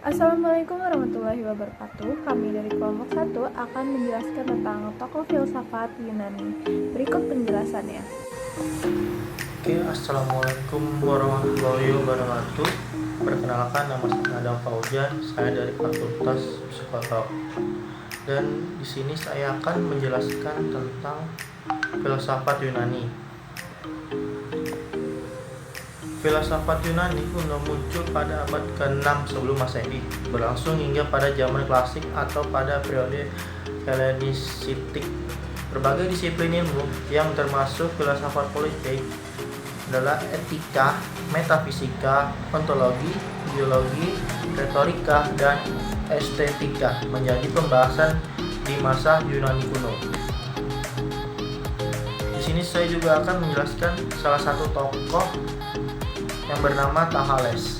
Assalamualaikum warahmatullahi wabarakatuh. Kami dari kelompok 1 akan menjelaskan tentang tokoh filsafat Yunani. Berikut penjelasannya. Oke, Assalamualaikum warahmatullahi wabarakatuh. Perkenalkan, nama saya Adam Fauzan. Saya dari Fakultas Psikolog. Dan di sini saya akan menjelaskan tentang filsafat Yunani. Filsafat Yunani kuno muncul pada abad ke-6 sebelum Masehi, berlangsung hingga pada zaman klasik atau pada periode Helenistik. Berbagai disiplin ilmu yang termasuk filsafat politik adalah etika, metafisika, ontologi, biologi, retorika, dan estetika menjadi pembahasan di masa Yunani kuno. Di sini saya juga akan menjelaskan salah satu tokoh yang bernama Thales.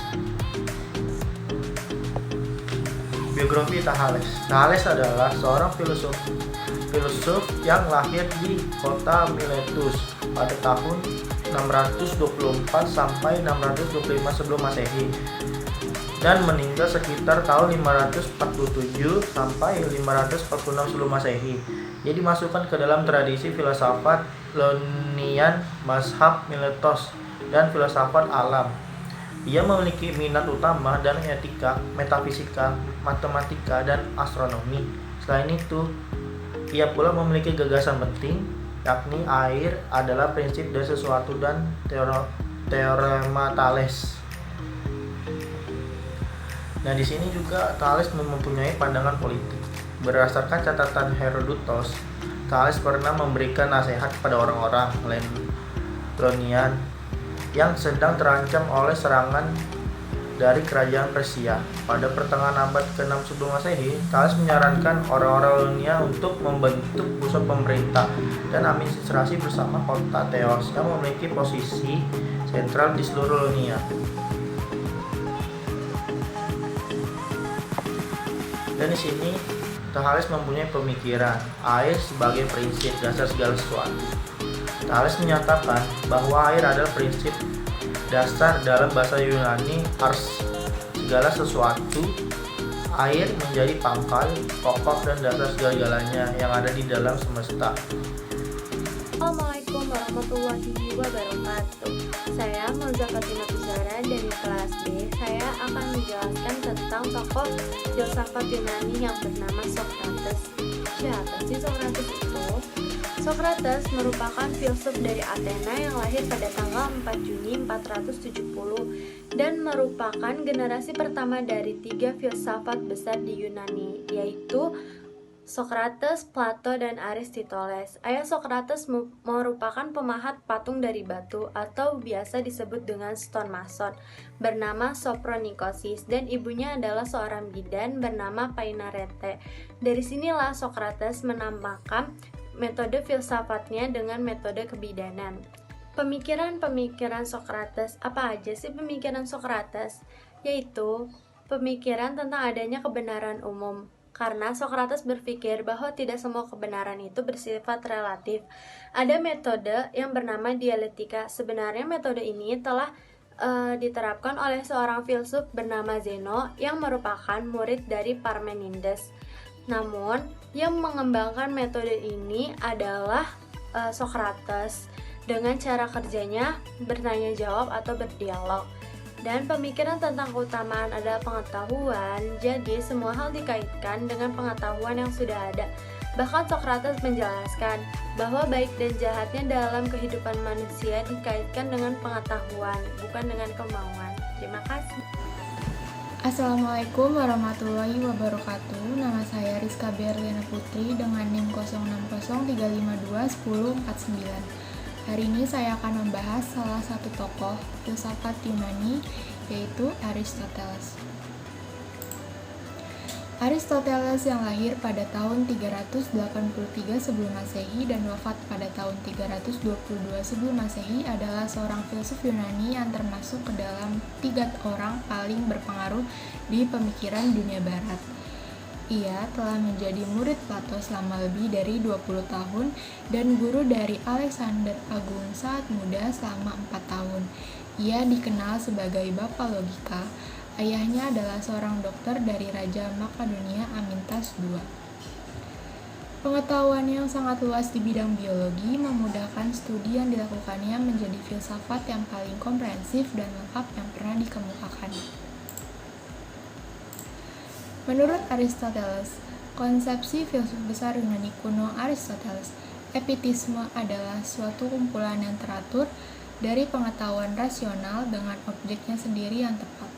Biografi Thales. Thales adalah seorang filosof yang lahir di kota Miletus pada tahun 624 sampai 625 sebelum Masehi dan meninggal sekitar tahun 547 sampai 546 sebelum Masehi. Ia dimasukkan ke dalam tradisi filsafat Ionian, mazhab Miletos, dan filsafat alam. Ia memiliki minat utama dan etika, metafisika, matematika, dan astronomi. Selain itu, ia pula memiliki gagasan penting, yakni air adalah prinsip dari sesuatu dan teorema Thales. Nah, di sini juga Thales mempunyai pandangan politik. Berdasarkan catatan Herodotos, Thales pernah memberikan nasihat kepada orang-orang Lonian yang sedang terancam oleh serangan dari kerajaan Persia. Pada pertengahan abad ke-6 sebelum Masehi, Thales menyarankan orang-orang Ionia untuk membentuk pusat pemerintah dan administrasi bersama kota Theos yang memiliki posisi sentral di seluruh Ionia. Dan di sini Thales mempunyai pemikiran air sebagai prinsip dasar segala sesuatu. Thales menyatakan bahwa air adalah prinsip dasar dalam bahasa Yunani ars, segala sesuatu. Air menjadi pangkal, pokok, dan dasar segala-galanya yang ada di dalam semesta. Assalamualaikum warahmatullahi wabarakatuh. Saya Mozafatina Pizara dari kelas B. Saya akan menjelaskan tentang tokoh filsafat Yunani yang bernama Socrates. Siapa sih Socrates itu? Socrates merupakan filsuf dari Athena yang lahir pada tanggal 4 Juni 470 dan merupakan generasi pertama dari 3 filsafat besar di Yunani, yaitu Socrates, Plato, dan Aristoteles. Ayah Socrates merupakan pemahat patung dari batu atau biasa disebut dengan stonemason bernama Sophronikosis, dan ibunya adalah seorang bidan bernama Painarete. Dari sinilah Socrates menambahkan metode filsafatnya dengan metode kebidanan. Pemikiran-pemikiran Socrates. Apa aja sih pemikiran Socrates? Yaitu pemikiran tentang adanya kebenaran umum. Karena Socrates berpikir bahwa tidak semua kebenaran itu bersifat relatif. Ada metode yang bernama dialektika. Sebenarnya metode ini telah diterapkan oleh seorang filsuf bernama Zeno yang merupakan murid dari Parmenides. Namun, yang mengembangkan metode ini adalah Socrates dengan cara kerjanya bertanya jawab atau berdialog. Dan pemikiran tentang keutamaan adalah pengetahuan, jadi semua hal dikaitkan dengan pengetahuan yang sudah ada. Bahkan Socrates menjelaskan bahwa baik dan jahatnya dalam kehidupan manusia dikaitkan dengan pengetahuan, bukan dengan kemauan. Terima kasih. Assalamualaikum warahmatullahi wabarakatuh. Nama saya Rizka Berliana Putri dengan NIM 0603521049. Hari ini saya akan membahas salah satu tokoh filsafat Yunani, yaitu Aristoteles. Aristoteles yang lahir pada tahun 383 sebelum Masehi dan wafat pada tahun 322 sebelum Masehi adalah seorang filsuf Yunani yang termasuk ke dalam 3 orang paling berpengaruh di pemikiran dunia barat. Ia telah menjadi murid Plato selama lebih dari 20 tahun dan guru dari Alexander Agung saat muda selama 4 tahun. Ia dikenal sebagai Bapak Logika. Ayahnya adalah seorang dokter dari Raja Makedonia Amintas II. Pengetahuan yang sangat luas di bidang biologi memudahkan studi yang dilakukannya menjadi filsafat yang paling komprehensif dan lengkap yang pernah dikemukakan. Menurut Aristoteles, konsepsi filsuf besar Yunani kuno Aristoteles, epitisme adalah suatu kumpulan yang teratur dari pengetahuan rasional dengan objeknya sendiri yang tepat.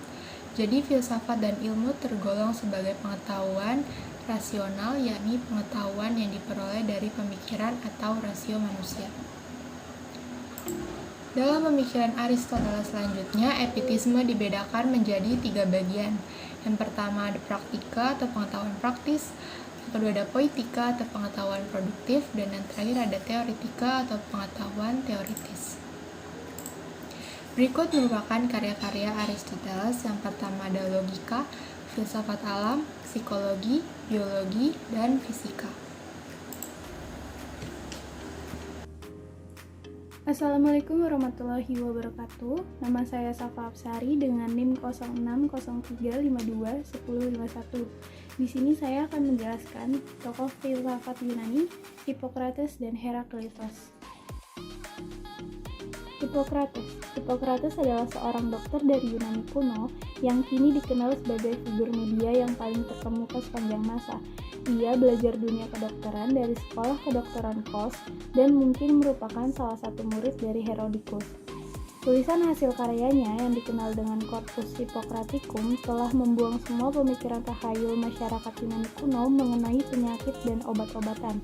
Jadi filsafat dan ilmu tergolong sebagai pengetahuan rasional, yakni pengetahuan yang diperoleh dari pemikiran atau rasio manusia. Dalam pemikiran Aristoteles selanjutnya, epitisme dibedakan menjadi 3 bagian. Yang pertama ada praktika atau pengetahuan praktis, yang kedua ada poetika atau pengetahuan produktif, dan yang terakhir ada teoretika atau pengetahuan teoritis. Berikut merupakan karya-karya Aristoteles. Yang pertama ada logika, filsafat alam, psikologi, biologi, dan fisika. Assalamualaikum warahmatullahi wabarakatuh. Nama saya Safa Absari dengan NIM 0603521051. Di sini saya akan menjelaskan tokoh filsafat Yunani, Hippocrates dan Herakleitos. Hippocrates adalah seorang dokter dari Yunani kuno yang kini dikenal sebagai figur media yang paling terkemuka sepanjang masa. Ia belajar dunia kedokteran dari sekolah kedokteran Kos dan mungkin merupakan salah satu murid dari Herodotus. Tulisan hasil karyanya yang dikenal dengan Corpus Hippocraticum telah membuang semua pemikiran tahayul masyarakat Yunani kuno mengenai penyakit dan obat-obatan.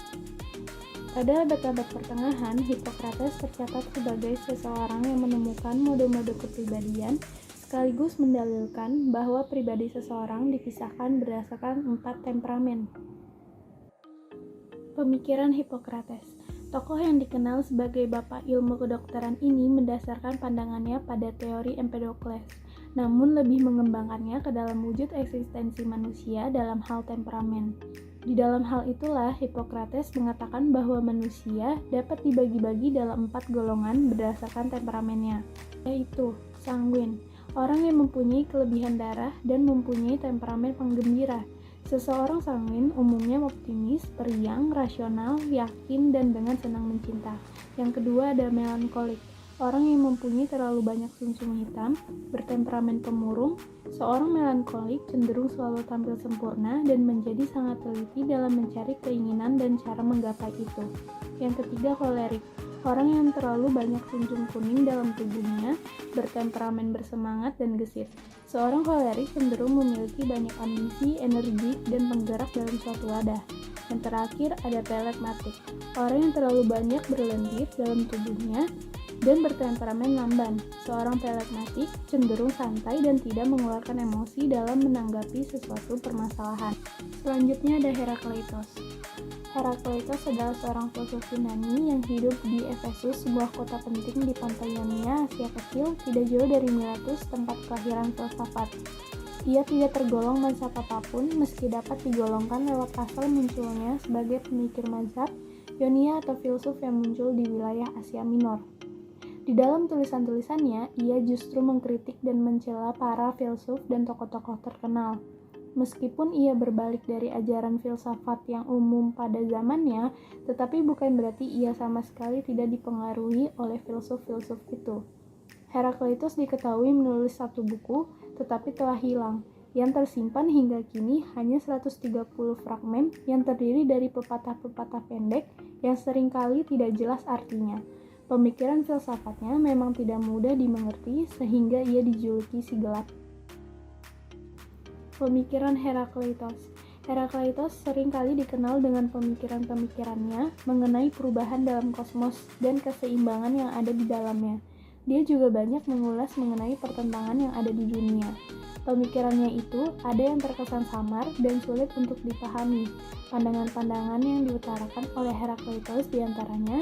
Pada abad-abad pertengahan, Hippocrates tercatat sebagai seseorang yang menemukan mode-mode kepribadian sekaligus mendalilkan bahwa pribadi seseorang dipisahkan berdasarkan 4 temperamen. Pemikiran Hippocrates. Tokoh yang dikenal sebagai bapak ilmu kedokteran ini mendasarkan pandangannya pada teori Empedokles, namun lebih mengembangkannya ke dalam wujud eksistensi manusia dalam hal temperamen. Di dalam hal itulah Hippocrates mengatakan bahwa manusia dapat dibagi-bagi dalam 4 golongan berdasarkan temperamennya, yaitu sanguin, orang yang mempunyai kelebihan darah dan mempunyai temperamen penggembira. Seseorang sanguin umumnya optimis, periang, rasional, yakin, dan dengan senang mencinta. Yang kedua ada melankolik, orang yang mempunyai terlalu banyak sumsum hitam, bertemperamen pemurung. Seorang melankolik cenderung selalu tampil sempurna dan menjadi sangat teliti dalam mencari keinginan dan cara menggapai itu. Yang ketiga kolerik, orang yang terlalu banyak sumsum kuning dalam tubuhnya, bertemperamen bersemangat dan gesit. Seorang kolerik cenderung memiliki banyak ambisi, energik, dan penggerak dalam suatu wadah. Yang terakhir ada pelegmatik, orang yang terlalu banyak berlendir dalam tubuhnya dan bertemperamen lamban. Seorang pelegmatik cenderung santai dan tidak mengeluarkan emosi dalam menanggapi sesuatu permasalahan. Selanjutnya ada Herakleitos. Herakleitos adalah seorang filsuf Yunani yang hidup di Efesus, sebuah kota penting di pantai Ionia, Asia Kecil, tidak jauh dari Miletus, tempat kelahiran filsafat. Ia tidak tergolong mazhab apapun, meski dapat digolongkan lewat asal munculnya sebagai pemikir mazhab Ionia atau filsuf yang muncul di wilayah Asia Minor. Di dalam tulisan-tulisannya, ia justru mengkritik dan mencela para filsuf dan tokoh-tokoh terkenal. Meskipun ia berbalik dari ajaran filsafat yang umum pada zamannya, tetapi bukan berarti ia sama sekali tidak dipengaruhi oleh filsuf-filsuf itu. Herakleitos diketahui menulis 1 buku, tetapi telah hilang. Yang tersimpan hingga kini hanya 130 fragmen yang terdiri dari pepatah-pepatah pendek yang seringkali tidak jelas artinya. Pemikiran filsafatnya memang tidak mudah dimengerti sehingga ia dijuluki si gelap. Pemikiran Herakleitos. Herakleitos seringkali dikenal dengan pemikiran-pemikirannya mengenai perubahan dalam kosmos dan keseimbangan yang ada di dalamnya. Dia juga banyak mengulas mengenai pertentangan yang ada di dunia. Pemikirannya itu ada yang terkesan samar dan sulit untuk dipahami. Pandangan-pandangan yang diutarakan oleh Herakleitos diantaranya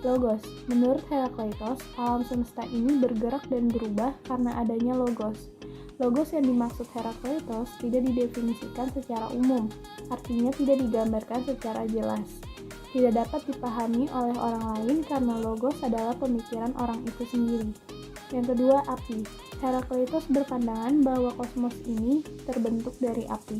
Logos. Menurut Herakleitos, alam semesta ini bergerak dan berubah karena adanya logos. Logos yang dimaksud Herakleitos tidak didefinisikan secara umum, artinya tidak digambarkan secara jelas. Tidak dapat dipahami oleh orang lain karena logos adalah pemikiran orang itu sendiri. Yang kedua, api. Herakleitos berpandangan bahwa kosmos ini terbentuk dari api.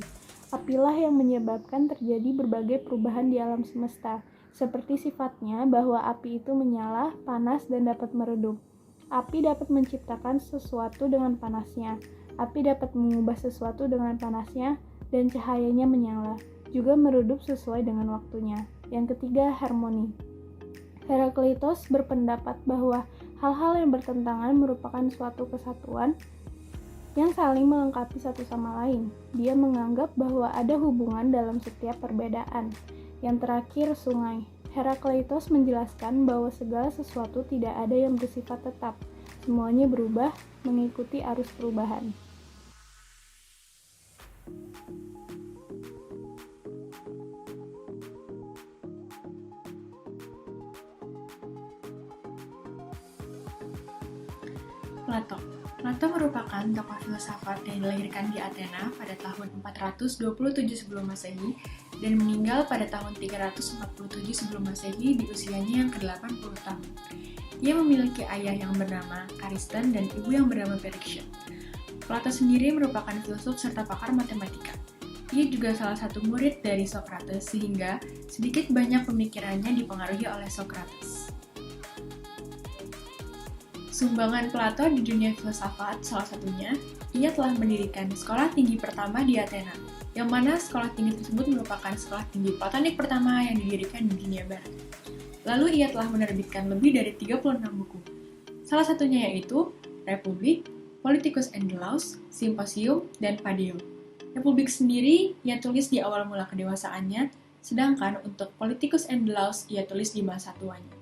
Apilah yang menyebabkan terjadi berbagai perubahan di alam semesta, seperti sifatnya bahwa api itu menyala, panas, dan dapat meredup. Api dapat menciptakan sesuatu dengan panasnya. Api dapat mengubah sesuatu dengan panasnya, dan cahayanya menyala, juga meredup sesuai dengan waktunya. Yang ketiga, harmoni. Herakleitos berpendapat bahwa hal-hal yang bertentangan merupakan suatu kesatuan yang saling melengkapi satu sama lain. Dia menganggap bahwa ada hubungan dalam setiap perbedaan. Yang terakhir, sungai. Herakleitos menjelaskan bahwa segala sesuatu tidak ada yang bersifat tetap. Semuanya berubah mengikuti arus perubahan. Plato merupakan tokoh filsafat yang dilahirkan di Athena pada tahun 427 sebelum Masehi dan meninggal pada tahun 347 sebelum Masehi di usianya yang ke-80 tahun. Ia memiliki ayah yang bernama Ariston dan ibu yang bernama Pericles. Plato sendiri merupakan filsuf serta pakar matematika. Ia juga salah satu murid dari Socrates sehingga sedikit banyak pemikirannya dipengaruhi oleh Socrates. Sumbangan Plato di dunia filsafat salah satunya, ia telah mendirikan sekolah tinggi pertama di Athena, yang mana sekolah tinggi tersebut merupakan sekolah tinggi platonik pertama yang didirikan di dunia barat. Lalu ia telah menerbitkan lebih dari 36 buku. Salah satunya yaitu Republik, Politicus and the Laws, Symposium, dan Phaedo. Republik sendiri ia tulis di awal mula kedewasaannya, sedangkan untuk Politicus and the Laws ia tulis di masa tuanya.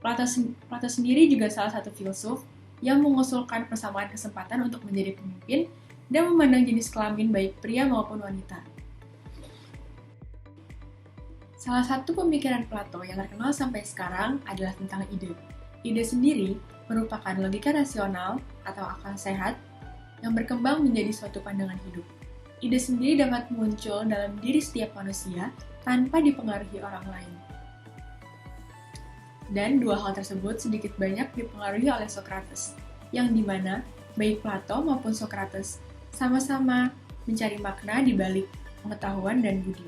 Plato sendiri juga salah satu filsuf yang mengusulkan persamaan kesempatan untuk menjadi pemimpin dan memandang jenis kelamin baik pria maupun wanita. Salah satu pemikiran Plato yang terkenal sampai sekarang adalah tentang ide. Ide sendiri merupakan logika rasional atau akal sehat yang berkembang menjadi suatu pandangan hidup. Ide sendiri dapat muncul dalam diri setiap manusia tanpa dipengaruhi orang lain. Dan dua hal tersebut sedikit banyak dipengaruhi oleh Socrates, yang dimana baik Plato maupun Socrates sama-sama mencari makna di balik pengetahuan dan budi.